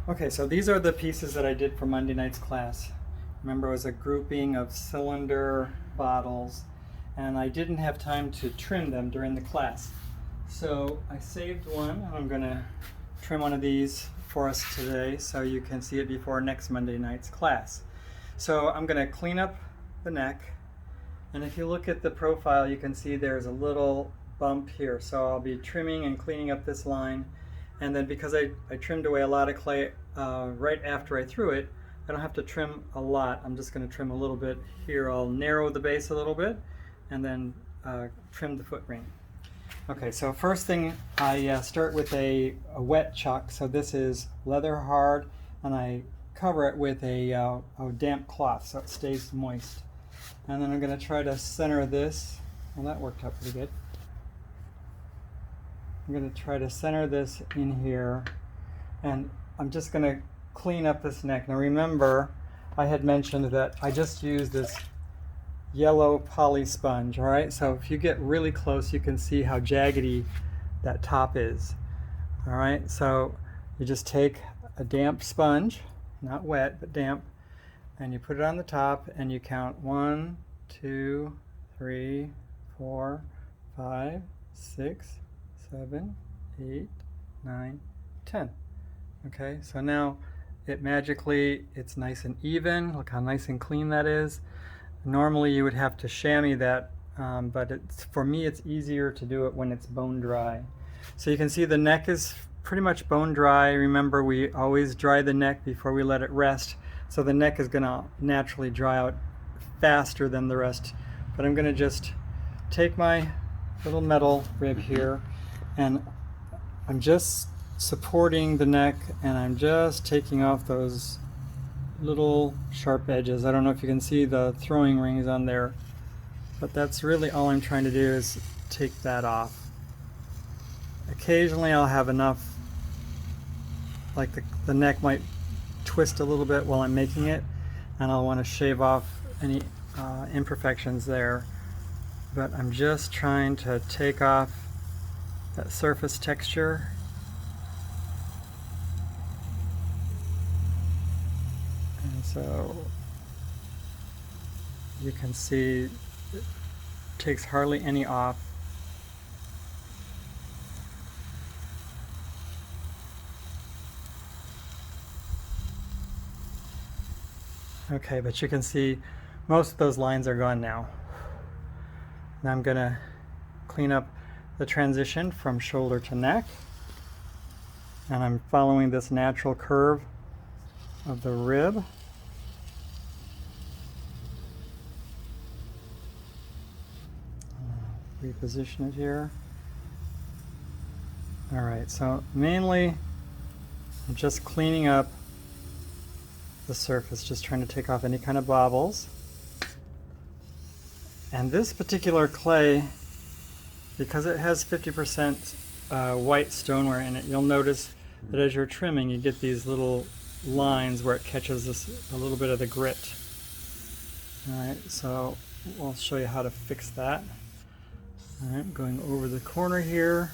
Okay, so these are the pieces that I did for Monday night's class. Remember, it was a grouping of cylinder bottles, and I didn't have time to trim them during the class. So I saved one. I'm going to trim one of these for us today so you can see it before next Monday night's class. So I'm going to clean up the neck, and if you look at the profile, you can see there's a little bump here. So I'll be trimming and cleaning up this line. And then because I trimmed away a lot of clay right after I threw it, I don't have to trim a lot. I'm just going to trim a little bit here. I'll narrow the base a little bit and then trim the foot ring. Okay, so first thing, I start with a wet chuck. So this is leather hard, and I cover it with a damp cloth so it stays moist. And then I'm going to try to center this. Well, that worked out pretty good. I'm going to try to center this in here, and I'm just going to clean up this neck. Now remember, I had mentioned that I just used this yellow poly sponge, all right? So if you get really close, you can see how jaggedy that top is, all right? So you just take a damp sponge, not wet, but damp, and you put it on the top, and you count 1, 2, 3, 4, 5, 6, 7, 8, 9, 10. Okay, so now it's nice and even. Look how nice and clean that is. Normally you would have to chamois that, but for me it's easier to do it when it's bone dry. So you can see the neck is pretty much bone dry. Remember, we always dry the neck before we let it rest. So the neck is going to naturally dry out faster than the rest. But I'm going to just take my little metal rib here, and I'm just supporting the neck, and I'm just taking off those little sharp edges. I don't know if you can see the throwing rings on there, but that's really all I'm trying to do is take that off. Occasionally I'll have enough, like the neck might twist a little bit while I'm making it, and I'll want to shave off any imperfections there. But I'm just trying to take off that surface texture. And so you can see it takes hardly any off. Okay, but you can see most of those lines are gone now. Now I'm going to clean up the transition from shoulder to neck, and I'm following this natural curve of the rib. Reposition it here. Alright, so mainly I'm just cleaning up the surface, just trying to take off any kind of bobbles. And this particular clay, because it has 50% white stoneware in it, you'll notice that as you're trimming, you get these little lines where it catches a little bit of the grit. Alright, so I'll show you how to fix that. Alright, going over the corner here.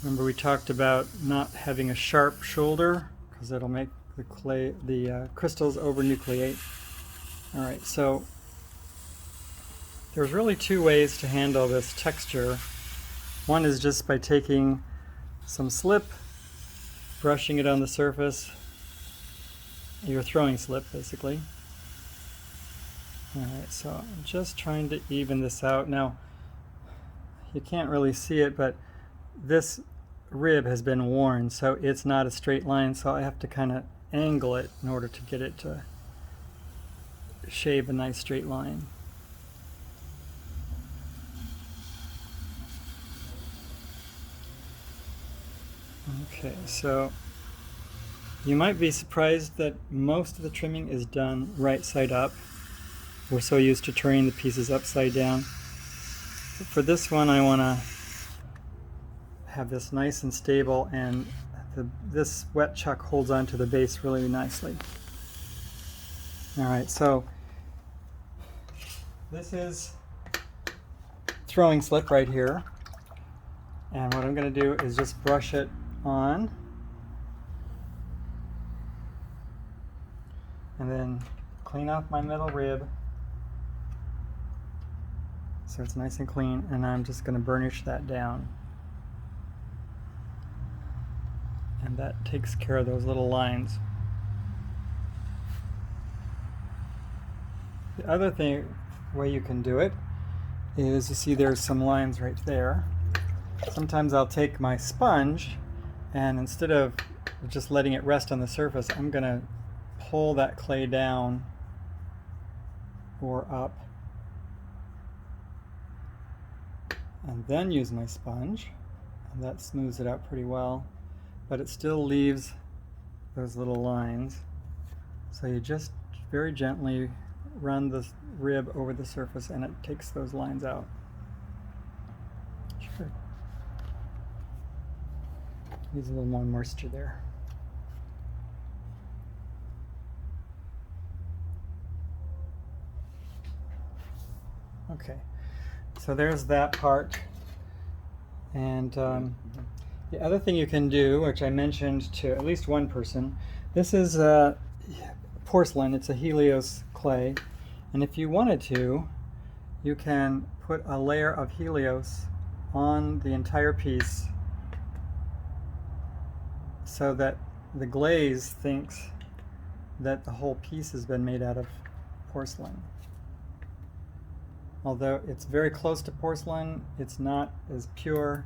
Remember, we talked about not having a sharp shoulder because it'll make the crystals over nucleate. Alright, so there's really two ways to handle this texture. One is just by taking some slip, brushing it on the surface. You're throwing slip, basically. Alright, so I'm just trying to even this out. Now, you can't really see it, but this rib has been worn, so it's not a straight line, so I have to kind of angle it in order to get it to shave a nice straight line. Okay, so you might be surprised that most of the trimming is done right side up. We're so used to turning the pieces upside down. But for this one, I want to have this nice and stable, and this wet chuck holds onto the base really nicely. Alright, so this is throwing slip right here, and what I'm going to do is just brush it on. and then clean off my middle rib so it's nice and clean, and I'm just going to burnish that down. And that takes care of those little lines. The other way you can do it is, you see there's some lines right there. Sometimes I'll take my sponge, and instead of just letting it rest on the surface, I'm going to pull that clay down or up, and then use my sponge, and that smooths it out pretty well, but it still leaves those little lines. So you just very gently run the rib over the surface and it takes those lines out. Sure. Needs a little more moisture there. Okay, so there's that part. And the other thing you can do, which I mentioned to at least one person, this is porcelain. It's a Helios clay, and if you wanted to, you can put a layer of Helios on the entire piece so that the glaze thinks that the whole piece has been made out of porcelain. Although it's very close to porcelain, it's not as pure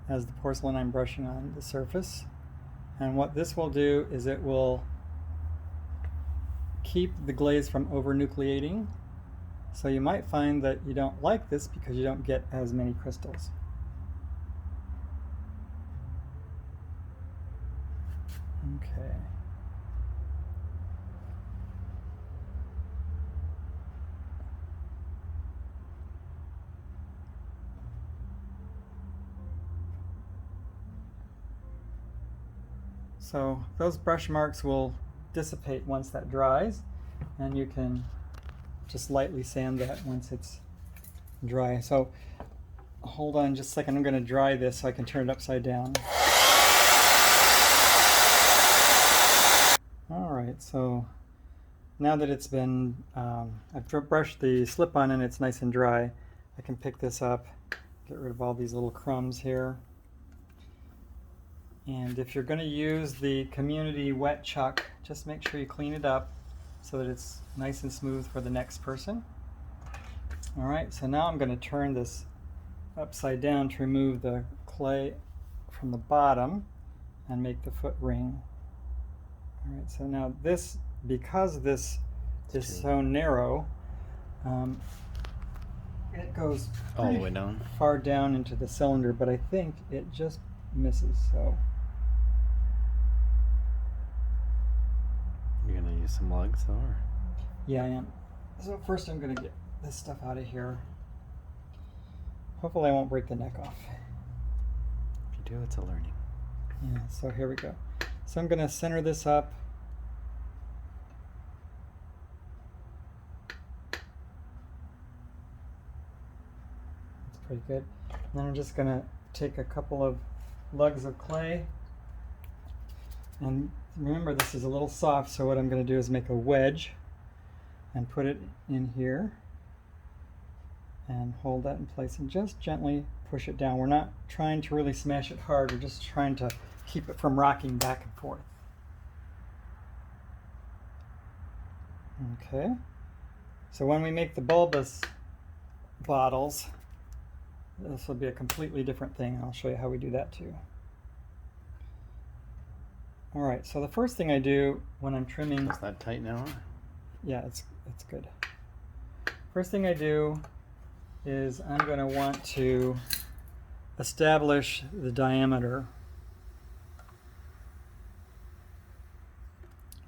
as the porcelain I'm brushing on the surface. And what this will do is it will keep the glaze from over-nucleating. So you might find that you don't like this because you don't get as many crystals. Okay. So those brush marks will dissipate once that dries, and you can just lightly sand that once it's dry. So hold on just a second, I'm going to dry this so I can turn it upside down. Alright, so now that it's been, I've brushed the slip-on and it's nice and dry, I can pick this up, get rid of all these little crumbs here. And if you're going to use the community wet chuck, just make sure you clean it up so that it's nice and smooth for the next person. Alright, so now I'm going to turn this upside down to remove the clay from the bottom and make the foot ring. Alright, so now this, because this is so narrow, it goes all the way down, far down into the cylinder, but I think it just misses. So you're gonna use some lugs though, or? Yeah, I am. So first I'm gonna get this stuff out of here. Hopefully I won't break the neck off. If you do, it's a learning. Yeah, so here we go. So I'm gonna center this up. That's pretty good. And then I'm just gonna take a couple of lugs of clay, and remember this is a little soft, so what I'm going to do is make a wedge and put it in here and hold that in place and just gently push it down. We're not trying to really smash it hard, we're just trying to keep it from rocking back and forth. Okay, so when we make the bulbous bottles, this will be a completely different thing. I'll show you how we do that too. Alright, so the first thing I do when I'm trimming... Is that tight now? Yeah, it's good. First thing I do is I'm going to want to establish the diameter.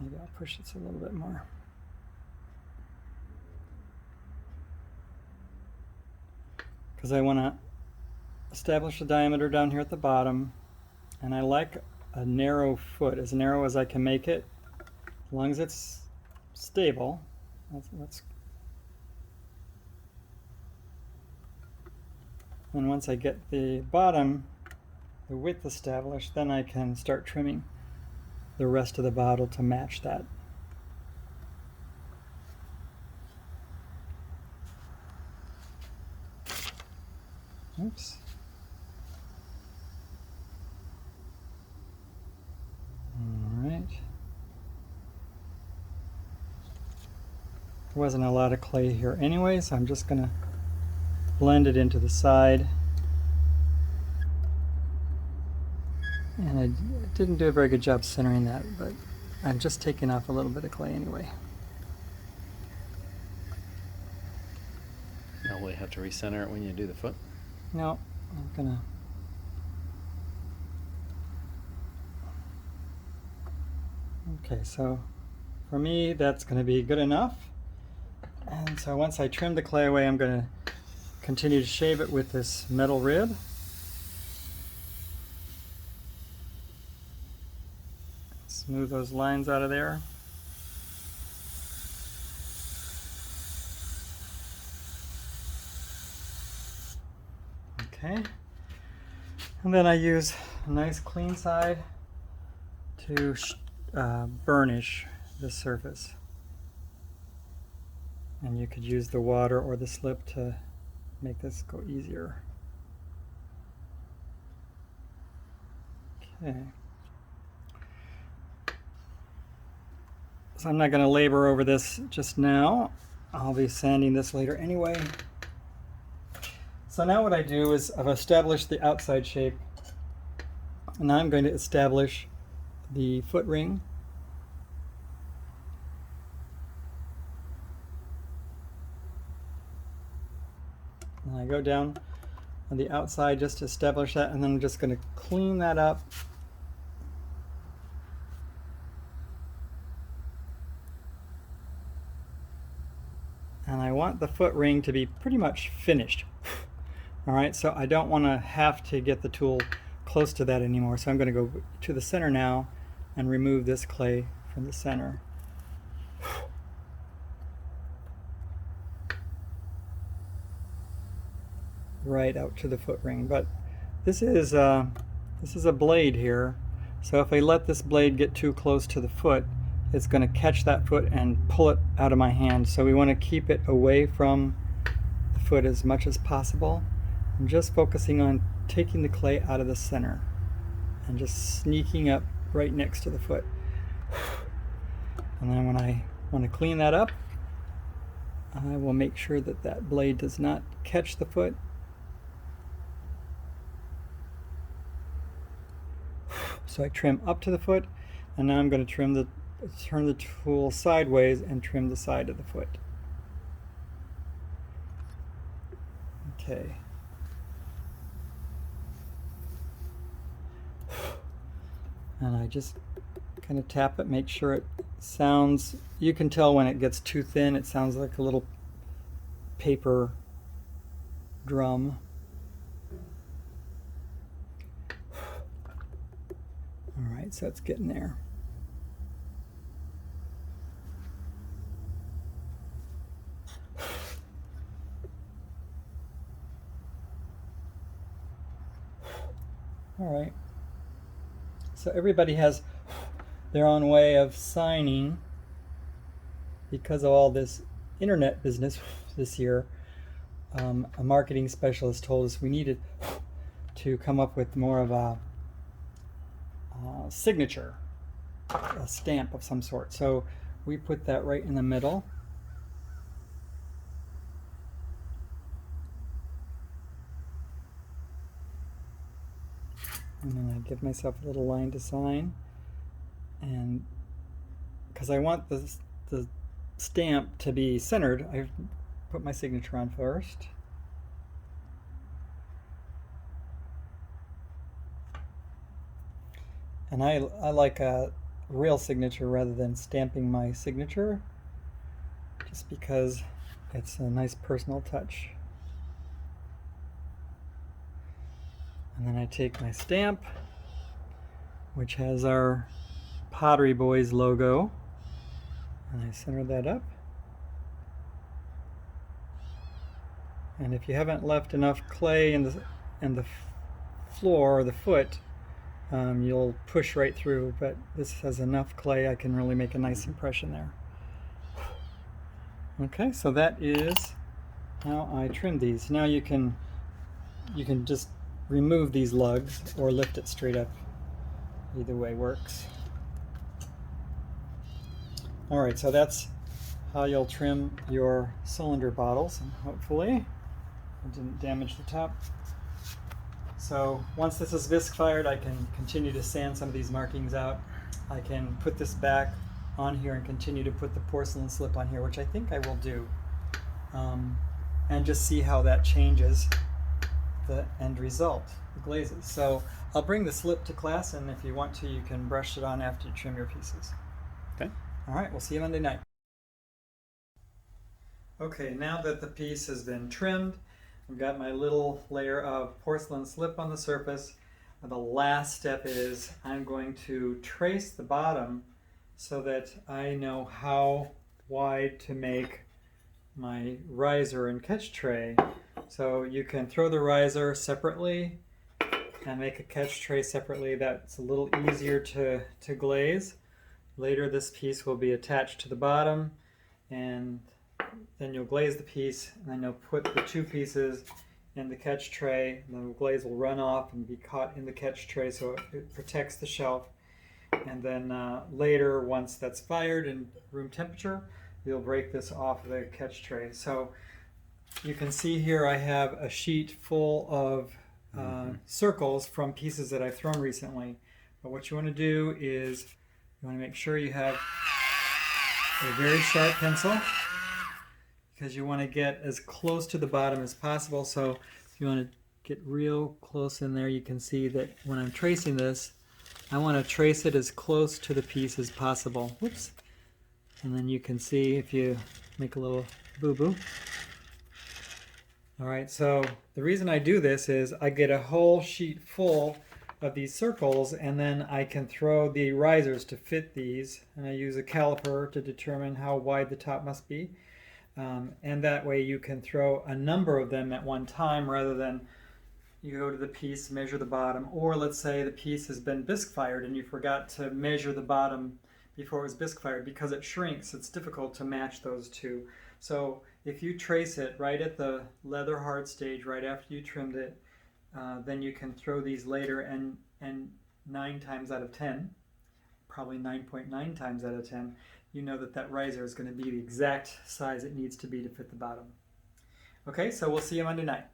Maybe I'll push this a little bit more. Because I want to establish the diameter down here at the bottom, and I like a narrow foot, as narrow as I can make it, as long as it's stable. And once I get the bottom, the width established, then I can start trimming the rest of the bottle to match that. Oops. All right. There wasn't a lot of clay here anyway, so I'm just going to blend it into the side. And I didn't do a very good job centering that, but I'm just taking off a little bit of clay anyway. Now will you have to recenter it when you do the foot? No, I'm gonna. Okay, so for me that's going to be good enough. And so once I trim the clay away, I'm going to continue to shave it with this metal rib. Smooth those lines out of there. Okay. And then I use a nice clean side to burnish the surface. And you could use the water or the slip to make this go easier. Okay. So I'm not going to labor over this just now. I'll be sanding this later anyway. So now what I do is I've established the outside shape. And now I'm going to establish the foot ring. And I go down on the outside just to establish that, and then I'm just going to clean that up. And I want the foot ring to be pretty much finished. All right, so I don't want to have to get the tool close to that anymore. So I'm going to go to the center now and remove this clay from the center. Right out to the foot ring. But this is a blade here. So if I let this blade get too close to the foot, it's going to catch that foot and pull it out of my hand. So we want to keep it away from the foot as much as possible. I'm just focusing on taking the clay out of the center and just sneaking up right next to the foot. And then when I want to clean that up, I will make sure that that blade does not catch the foot. So I trim up to the foot, and now I'm going to turn the tool sideways and trim the side of the foot. Okay. And I just kind of tap it, make sure it sounds, you can tell when it gets too thin, it sounds like a little paper drum. All right, so it's getting there. All right. So everybody has their own way of signing because of all this internet business this year. A marketing specialist told us we needed to come up with more of a signature, a stamp of some sort. So we put that right in the middle. And then I give myself a little line to sign, and because I want the stamp to be centered, I put my signature on first. And I like a real signature rather than stamping my signature, just because it's a nice personal touch. And then I take my stamp, which has our Pottery Boys logo, and I center that up. And if you haven't left enough clay in the floor or the foot, you'll push right through, but this has enough clay I can really make a nice impression there. Okay, so that is how I trim these. Now you can you can just remove these lugs or lift it straight up. Either way works. Alright, so that's how you'll trim your cylinder bottles, and hopefully it didn't damage the top. So once this is bisque fired, I can continue to sand some of these markings out. I can put this back on here and continue to put the porcelain slip on here, which I think I will do, and just see how that changes the end result, the glazes. So I'll bring the slip to class, and if you want to, you can brush it on after you trim your pieces. Okay. All right, we'll see you Monday night. Okay, now that the piece has been trimmed, I've got my little layer of porcelain slip on the surface. And the last step is I'm going to trace the bottom so that I know how wide to make my riser and catch tray. So you can throw the riser separately and make a catch tray separately. That's a little easier to glaze. Later this piece will be attached to the bottom, and then you'll glaze the piece, and then you'll put the two pieces in the catch tray, and the glaze will run off and be caught in the catch tray so it protects the shelf. And then later, once that's fired in room temperature, you'll break this off the catch tray. So you can see here I have a sheet full of circles from pieces that I've thrown recently. But what you want to do is you want to make sure you have a very sharp pencil, because you want to get as close to the bottom as possible. So if you want to get real close in there, you can see that when I'm tracing this, I want to trace it as close to the piece as possible. Whoops. And then you can see if you make a little boo-boo. All right, so the reason I do this is I get a whole sheet full of these circles, and then I can throw the risers to fit these, and I use a caliper to determine how wide the top must be. And that way you can throw a number of them at one time rather than you go to the piece, measure the bottom, or let's say the piece has been bisque fired and you forgot to measure the bottom before it was bisque fired. Because it shrinks, it's difficult to match those two. So if you trace it right at the leather hard stage, right after you trimmed it, then you can throw these later, and 9 times out of 10, probably 9.9 times out of 10, you know that that riser is going to be the exact size it needs to be to fit the bottom. Okay, so we'll see you Monday night.